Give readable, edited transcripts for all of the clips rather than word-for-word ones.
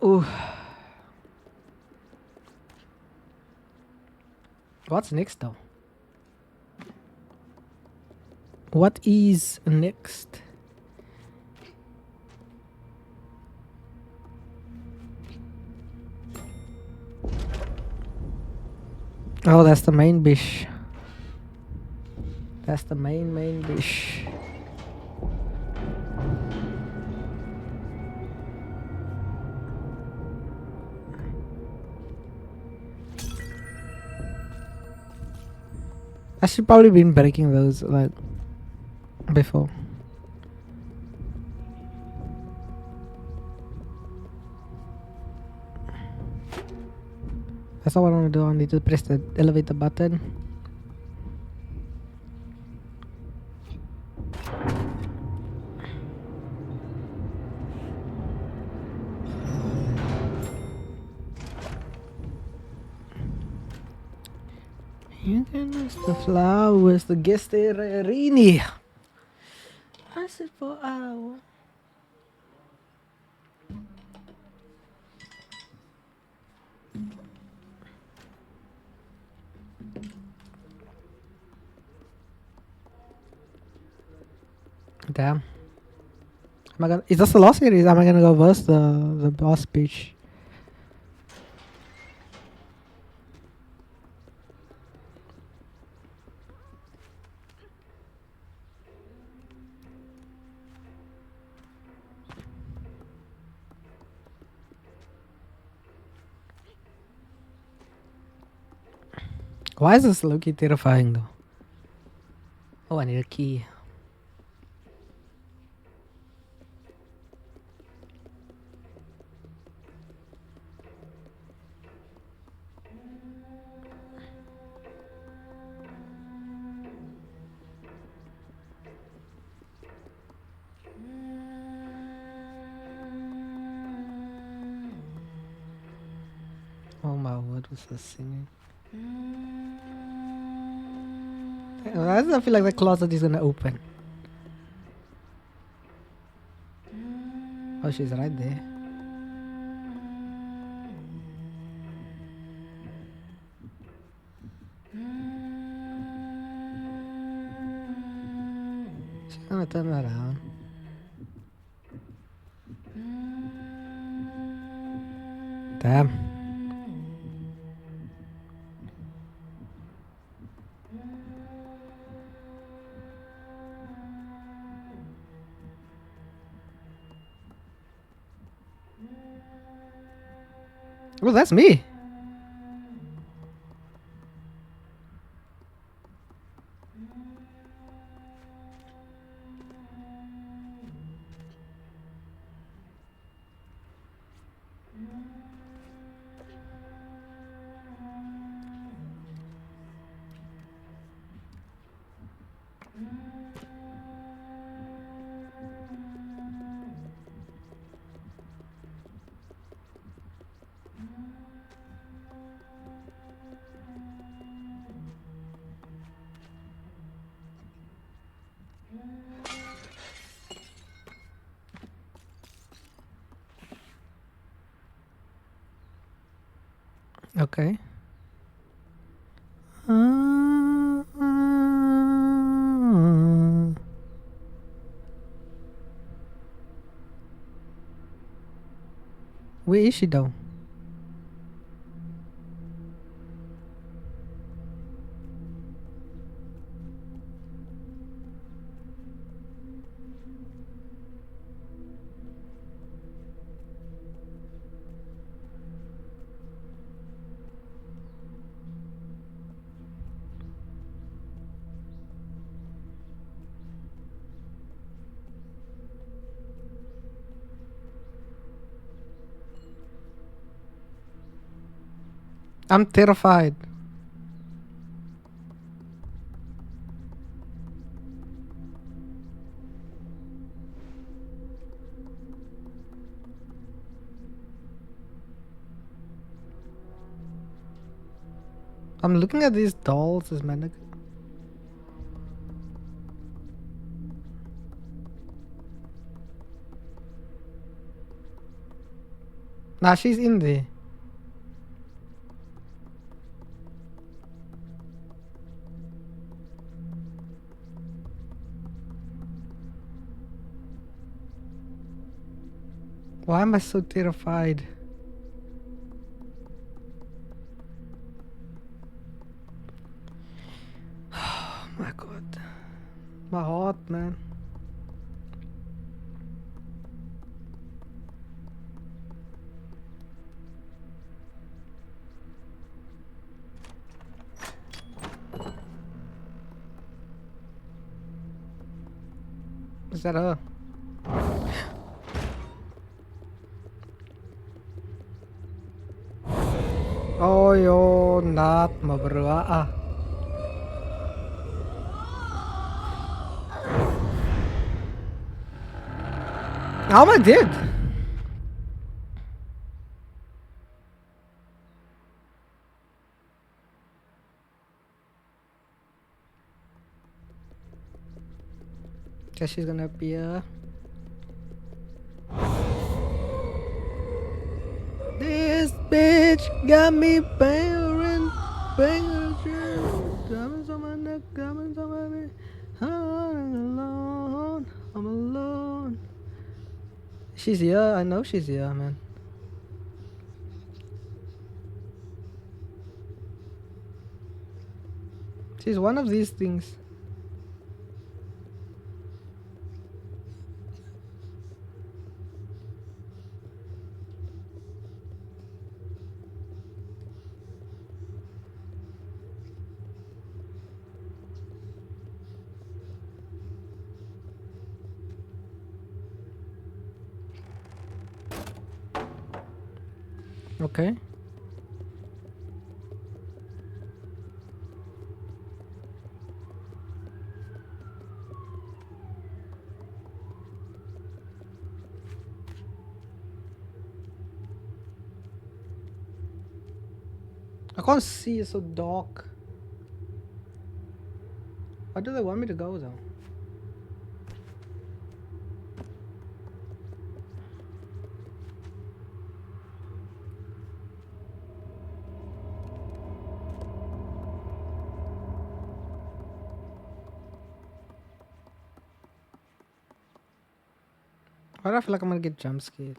Ooh. What's next though? What is next? Oh, that's the main bish. That's the main bish. I should probably been breaking those like before. That's all I want to do. I need to press the elevator button. You can use the flowers, the gesterini. I said for hour. Damn. Am I gonna? Is this the last series? Am I gonna go verse the boss speech? Why is this Loki terrifying though? Oh, I need a key. Oh my word, what's this singing? Why does I feel like the closet is gonna open? Oh, she's right there. She's gonna turn around. Damn. Well, that's me. Okay. Where is she though? I'm terrified. I'm looking at these dolls as mannequins. Nah, she's in there. Why am I so terrified? Oh my god. My heart, man. Is that her? Oh, you're not my bro. How am I dead? Guess she's gonna appear. This bitch got me banging. Diamonds on my neck, diamonds on my neck. I'm alone. I'm alone. She's here. I know she's here, man. She's one of these things. Okay. I can't see, it's so dark. Where do they want me to go though? Why do I feel like I'm gonna get jump scared?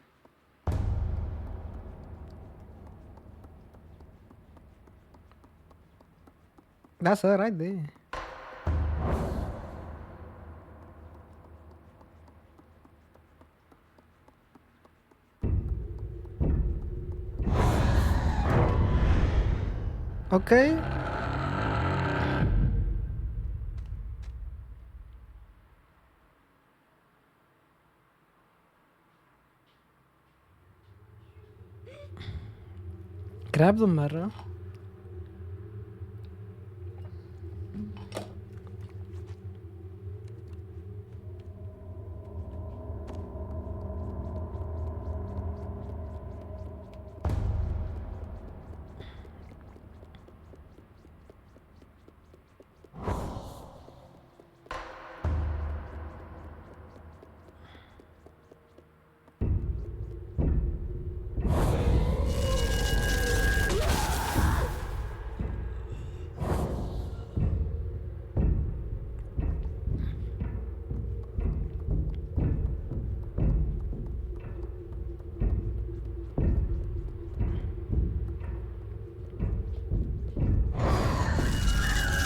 That's her right there. Okay. Grab the mirror.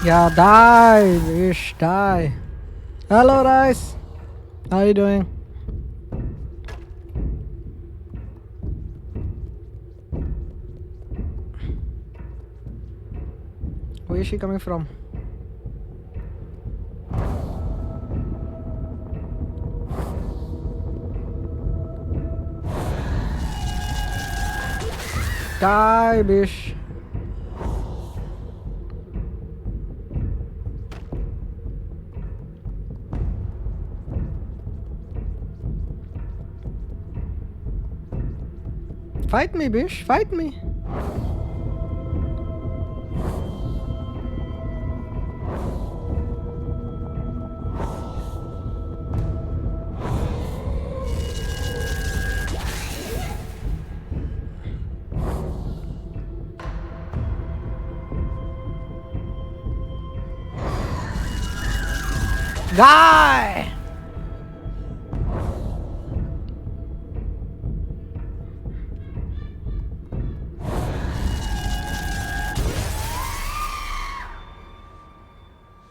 Yeah, die, bitch, die. Hello, Rice. How you doing? Where is she coming from? Die, bitch. Fight me, bitch. Fight me. Guy!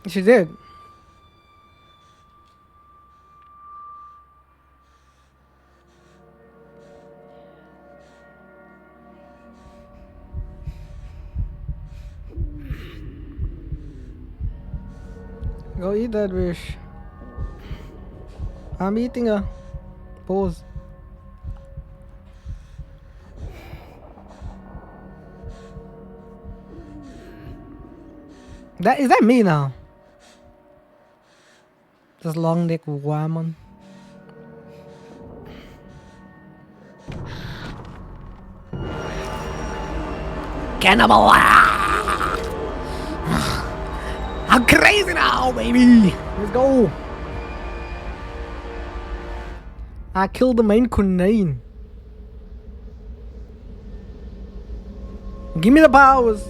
She did. Go eat that fish. I'm eating a pause. Is that me now? Just long neck woman. Cannibal! I'm crazy now, baby. Let's go. I killed the main Kunane. Give me the powers.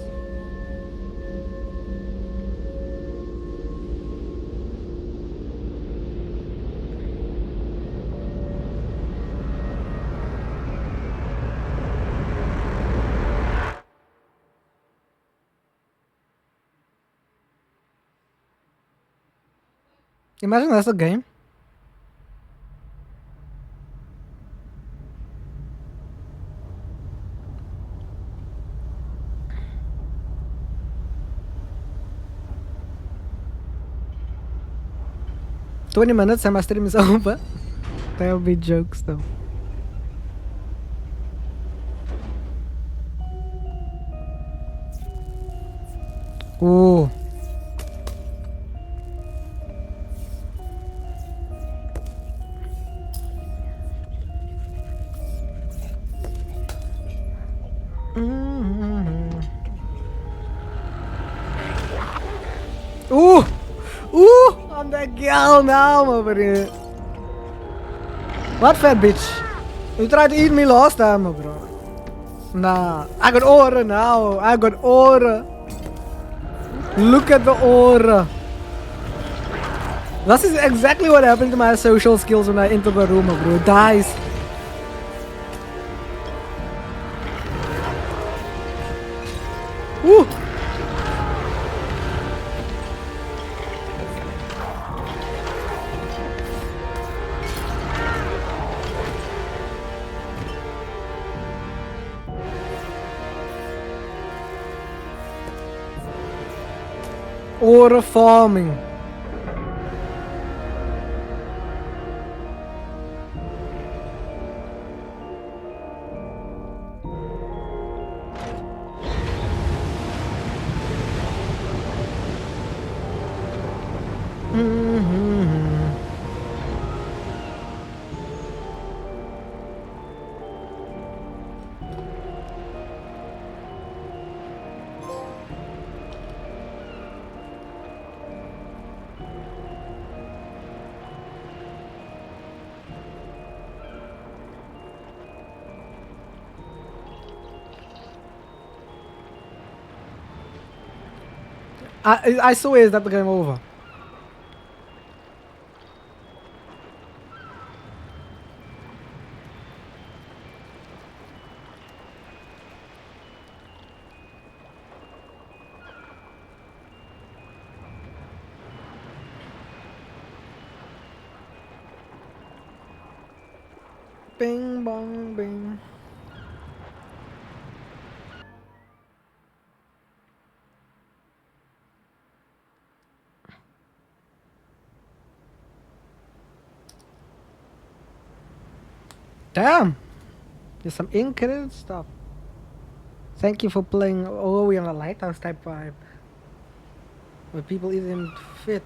Imagine that's a game. "20 minutes and my stream is over." That would be jokes though. Ooh. Ooh! Ooh! I'm that girl now, over here. What fat bitch? You tried to eat me last time, bro. Nah, I got aura now. I got aura. Look at the aura. This is exactly what happened to my social skills when I enter the room, bro. It dies. Woo! Aura farming. I swear, is that the game over? Bing bong bing. Damn! There's some incredible stuff. Thank you for playing Ori on a lighthouse type vibe. Where people isn't fit.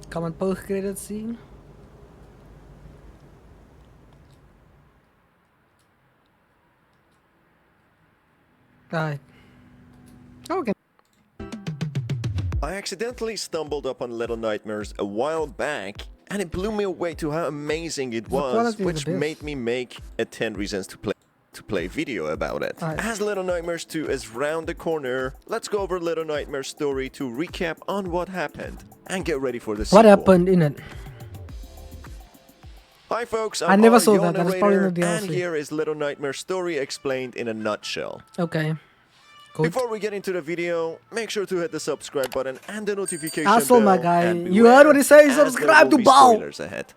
Common post-credit scene. Alright. Okay. I accidentally stumbled upon Little Nightmares a while back, and it blew me away to how amazing it The was, quality is which the best. made me make a 10 reasons to play video about it. Alright. As Little Nightmares 2 is round the corner, let's go over Little Nightmares story to recap on what happened and get ready for the sequel. What happened in it? Hi folks, I I'm never our saw Yo that. That was probably in narrator, the and DLC. here is Little Nightmares story explained in a nutshell. Okay. Good. Before we get into the video, make sure to hit the subscribe button and the notification Asshole, bell. my guy. And You heard what he said, beware, as there subscribe will to be Bao. spoilers ahead.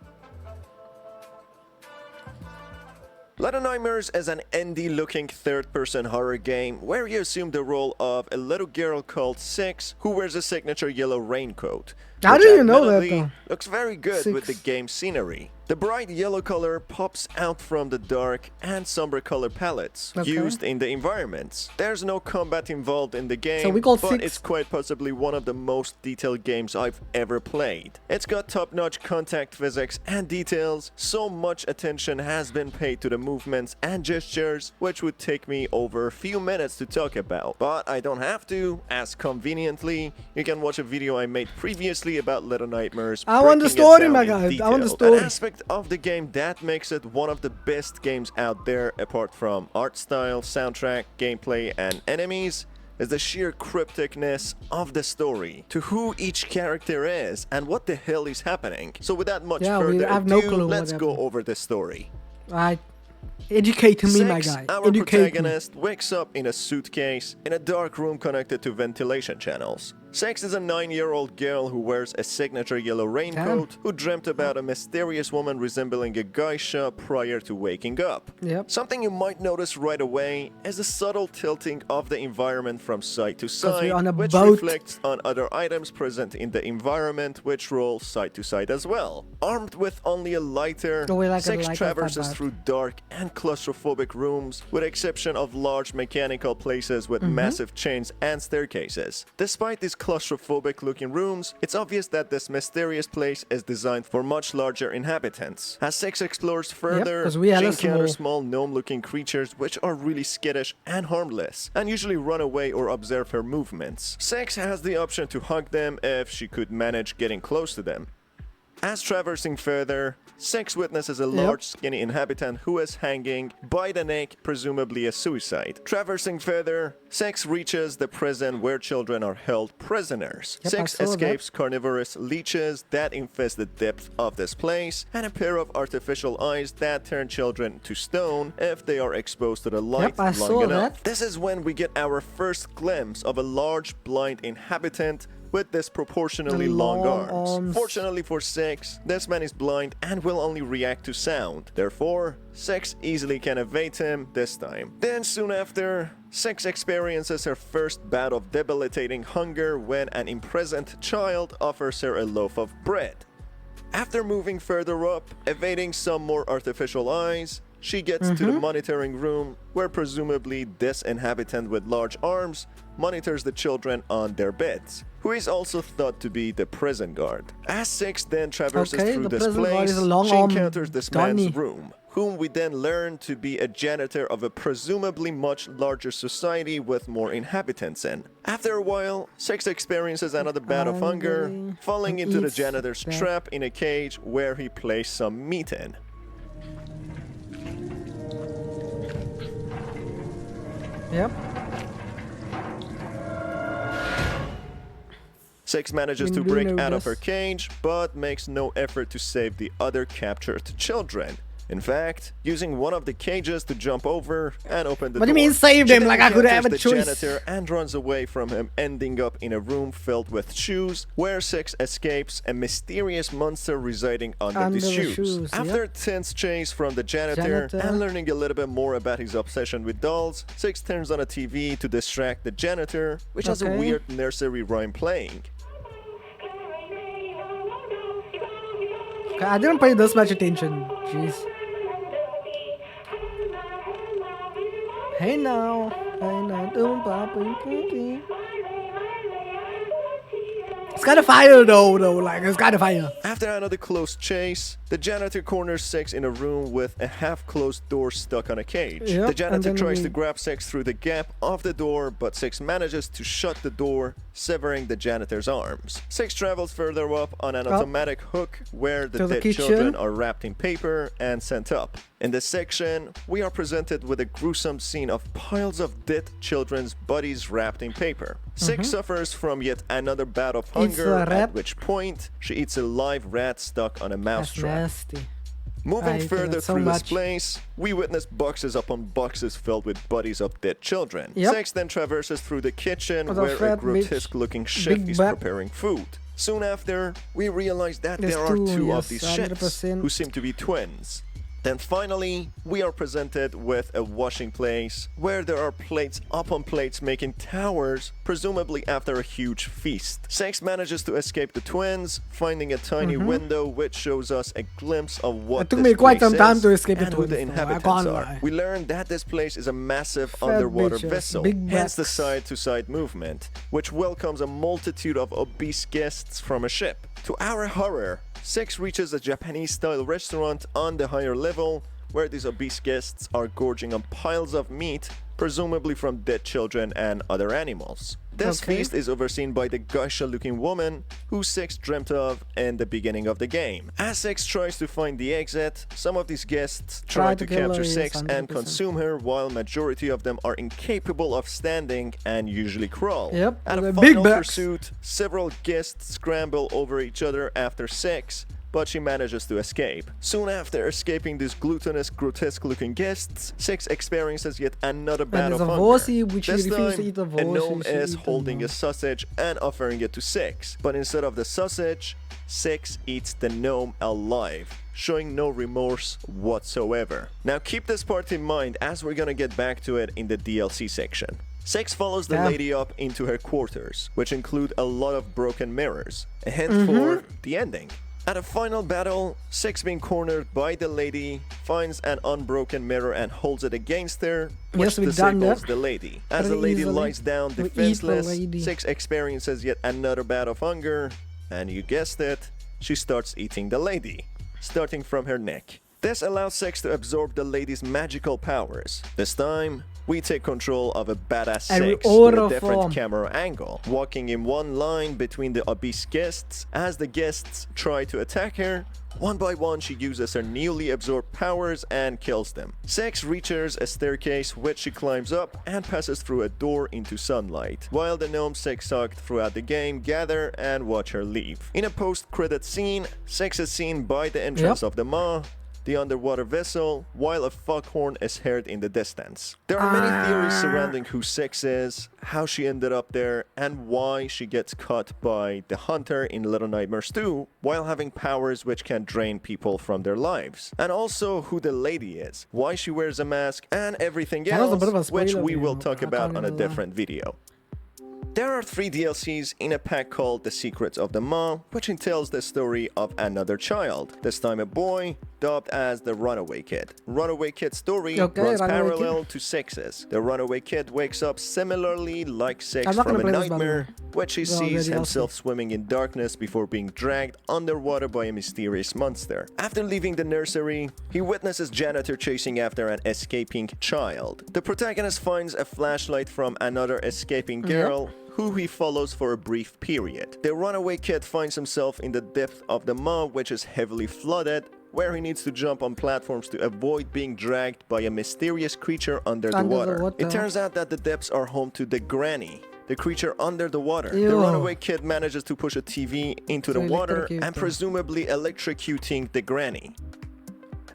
Little Nightmares is an indie-looking third-person horror game where you assume the role of a little girl called Six who wears a signature yellow raincoat. How which do you know that, admittedly though? looks very good with the Six. game scenery. The bright yellow color pops out from the dark and somber color palettes Okay. used in the environments. There's no combat involved in the game, So we call but Six- it's quite possibly one of the most detailed games I've ever played. It's got top-notch contact physics and details, so much attention has been paid to the movements and gestures, which would take me over a few minutes to talk about. But I don't have to, as conveniently, you can watch a video I made previously about Little Nightmares. I want the breaking it story, down my in guy. I want the detail. story. An aspect of the game that makes it one of the best games out there, apart from art style, soundtrack, gameplay, and enemies, is the sheer crypticness of the story, to who each character is and what the hell is happening. So without much Yeah, we further have ado, no clue what let's go happened. over the story. Right. Educate me, my Six, guy. our Educate me. protagonist, wakes up in a suitcase in a dark room connected to ventilation channels. Six is a 9-year-old girl who wears a signature yellow raincoat, who dreamt about a mysterious woman resembling a geisha prior to waking up. Yep. Something you might notice right away is the subtle tilting of the environment from side to we're side, on a which boat. reflects on other items present in the environment, which roll side to side as well. Armed with only a lighter, Oh, we like it, Six like it, traverses that through dark and claustrophobic rooms, with exception of large mechanical places with Mm-hmm. massive chains and staircases. Despite these claustrophobic looking rooms, it's obvious that this mysterious place is designed for much larger inhabitants. As Six explores further, 'cause we had she a encounters small- small gnome-looking creatures which are really skittish and harmless, and usually run away or observe her movements. Six has the option to hug them if she could manage getting close to them. As traversing further, Six witnesses a large skinny inhabitant who is hanging by the neck, presumably a suicide. Traversing further, Six reaches the prison where children are held prisoners. Yep, I Six saw that. escapes carnivorous leeches that infest the depth of this place, and a pair of artificial eyes that turn children to stone if they are exposed to the light I long saw enough. that. This is when we get our first glimpse of a large blind inhabitant with disproportionately The long long arms. arms. Fortunately for Six, this man is blind and will only react to sound. Therefore, Six easily can evade him this time. Then soon after, Six experiences her first bout of debilitating hunger when an imprisoned child offers her a loaf of bread. After moving further up, evading some more artificial eyes, she gets to the monitoring room where presumably this inhabitant with large arms monitors the children on their beds, who is also thought to be the prison guard. As Six then traverses Okay, through the this prison guard place, is a long she arm encounters this Donnie. man's room, whom we then learn to be a janitor of a presumably much larger society with more inhabitants in. After a while, Six experiences another bout of hunger, Hungry falling and into the eats janitor's that. trap in a cage where he placed some meat in. Yep. Six manages to We do break know out of this. her cage, but makes no effort to save the other captured children. In fact, using one of the cages to jump over and open the What do door. you mean save She them? then Like I could have encounters a the choice. janitor and runs away from him, ending up in a room filled with shoes, where Six escapes a mysterious monster residing under Under the the shoes. shoes, After a tense chase from the janitor Janitor. and learning a little bit more about his obsession with dolls, Six turns on a TV to distract the janitor, which has a Okay. weird nursery rhyme playing. Okay, I didn't pay this much attention. Jeez. Hey now. Hey now. It's kind of fire though. Like it's kind of fire. After another close chase, The janitor corners Six in a room with a half-closed door stuck on a cage. Yep, The janitor and then tries we- to grab Six through the gap of the door, but Six manages to shut the door, severing the janitor's arms. Six travels further up on an automatic hook where the To the dead kitchen. children are wrapped in paper and sent up. In this section, we are presented with a gruesome scene of piles of dead children's bodies wrapped in paper. Six suffers from yet another bout of Mm-hmm. Eats hunger, a at rat. which point she eats a live rat stuck on a That's mousetrap. nasty. I Moving hate further that so through this much. place, we witness boxes upon boxes filled with bodies of dead children. Yep. Six then traverses through the kitchen What a where a fat bitch. grotesque-looking chef Big is bat. preparing food. Soon after, we realize that There's there are two two, of yes, these chefs 100%. who seem to be twins. Then finally, we are presented with a washing place where there are plates upon plates making towers, presumably after a huge feast. Six manages to escape the twins, finding a tiny window which shows us a glimpse of what It took this me quite place some time is to escape the and who twins, the though, I inhabitants can't are. lie. We learn that this place is a massive Fat underwater bitches, vessel, big hence the backs. side-to-side movement, which welcomes a multitude of obese guests from a ship. To our horror, Six reaches a Japanese-style restaurant on the higher level, where these obese guests are gorging on piles of meat, presumably from dead children and other animals. This Okay. feast is overseen by the geisha-looking woman who Six dreamt of in the beginning of the game. As Six tries to find the exit, some of these guests try to kill her, capture yes, Six and 100%. consume her, while majority of them are incapable of standing and usually crawl. Yep, At a with the big final backs. pursuit, several guests scramble over each other after Six, but she manages to escape. Soon after escaping these gluttonous, grotesque-looking guests, Six experiences yet another bout of there's a hunger. Vosi which This she refused to time, eat the a Vosi, gnome she is eat the holding a gnome. sausage and offering it to Six, but instead of the sausage, Six eats the gnome alive, showing no remorse whatsoever. Now keep this part in mind as we're gonna get back to it in the DLC section. Six follows the Yeah. lady up into her quarters, which include a lot of broken mirrors, a hint Mm-hmm. for the ending. At a final battle, Six, being cornered by the lady, finds an unbroken mirror and holds it against her, which Yes, we've done disables that the lady. As the pretty lady easily. lies down We eat the defenseless, lady. Six experiences yet another bout of hunger, and you guessed it, she starts eating the lady, starting from her neck. This allows Six to absorb the lady's magical powers. This time, we take control of a badass And we Six with a order different from- camera angle, walking in one line between the obese guests. As the guests try to attack her, one by one she uses her newly absorbed powers and kills them. Six reaches a staircase which she climbs up and passes through a door into sunlight, while the gnomes Six sucked throughout the game gather and watch her leave. In a post-credit scene, Six is seen by the entrance of the maw, the underwater vessel, while a foghorn is heard in the distance. There are many theories surrounding who Six is, how she ended up there, and why she gets caught by the hunter in Little Nightmares 2 while having powers which can drain people from their lives. And also who the lady is, why she wears a mask, and everything That was a bit of a else, which spoiler we will video, talk I about can't on a even lie. different video. There are 3 DLCs in a pack called The Secrets of the Maw, which entails the story of another child, this time a boy, dubbed as the Runaway Kid. Runaway Kid's story Okay, runs Runaway parallel to Six's. The Runaway Kid wakes up similarly like Six I'm not from a gonna play this, by the nightmare, way. which he The sees DLC. himself swimming in darkness before being dragged underwater by a mysterious monster. After leaving the nursery, he witnesses janitor chasing after an escaping child. The protagonist finds a flashlight from another escaping girl, who he follows for a brief period. The runaway kid finds himself in the depth of the maw, which is heavily flooded, where he needs to jump on platforms to avoid being dragged by a mysterious creature under the water. It turns out that the depths are home to the Granny, the creature under the water. The Ew. runaway kid manages to push a TV into the So water and electrocuting. presumably electrocuting the Granny.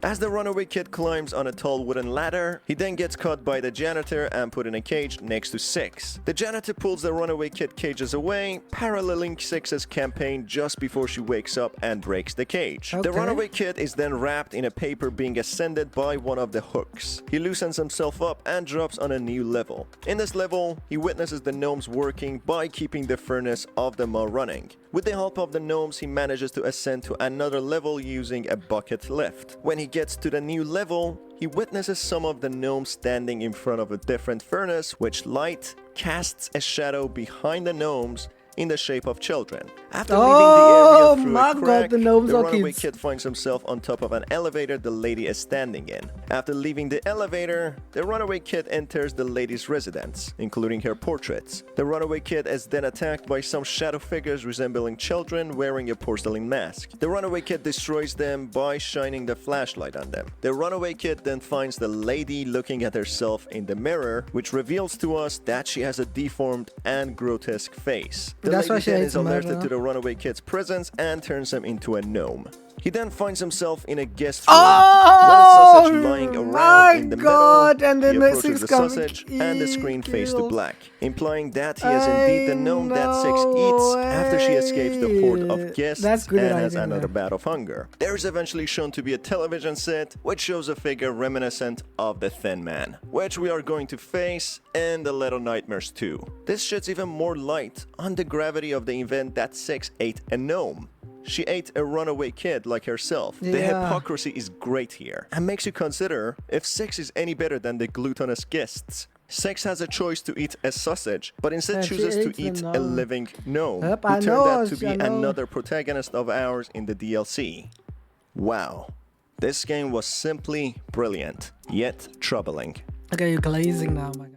As the runaway kid climbs on a tall wooden ladder, he then gets caught by the janitor and put in a cage next to Six. The janitor pulls the runaway kid cages away, paralleling Six's campaign just before she wakes up and breaks the cage. The Okay. runaway kid is then wrapped in a paper being ascended by one of the hooks. He loosens himself up and drops on a new level. In this level, he witnesses the gnomes working by keeping the furnace of the maw running. With the help of the gnomes, he manages to ascend to another level using a bucket lift. When he gets to the new level, he witnesses some of the gnomes standing in front of a different furnace, which light casts a shadow behind the gnomes in the shape of children. After leaving the area Oh through my a god, crack, the gnomes are runaway kids. kid finds himself on top of an elevator the lady is standing in. After leaving the elevator, the runaway kid enters the lady's residence, including her portraits. The runaway kid is then attacked by some shadow figures resembling children wearing a porcelain mask. The runaway kid destroys them by shining the flashlight on them. The runaway kid then finds the lady looking at herself in the mirror, which reveals to us that she has a deformed and grotesque face. The That's why lady she then hates is alerted murder. to the runaway kid's presence and turns him into a gnome. He then finds himself in a guest room with a sausage lying Oh around my in the god! middle. And then He the approaches six the come sausage and the screen fades to kills. black, implying that he is indeed the gnome that Six eats after she escapes the horde of guests That's good and has idea, another man. bout of hunger. There is eventually shown to be a television set which shows a figure reminiscent of the Thin Man, which we are going to face in the Little Nightmares 2. This sheds even more light on the gravity of the event that Six ate a gnome. She ate a runaway kid like herself. The Yeah. hypocrisy is great here and makes you consider if Six is any better than the gluttonous guests. Six has a choice to eat a sausage, but instead Yeah, she chooses to ate the eat a gnome. living gnome, Yep, who I turned know, out to be I know. another protagonist of ours in the DLC. Wow. This game was simply brilliant, yet troubling. Okay, you're glazing now, my guy.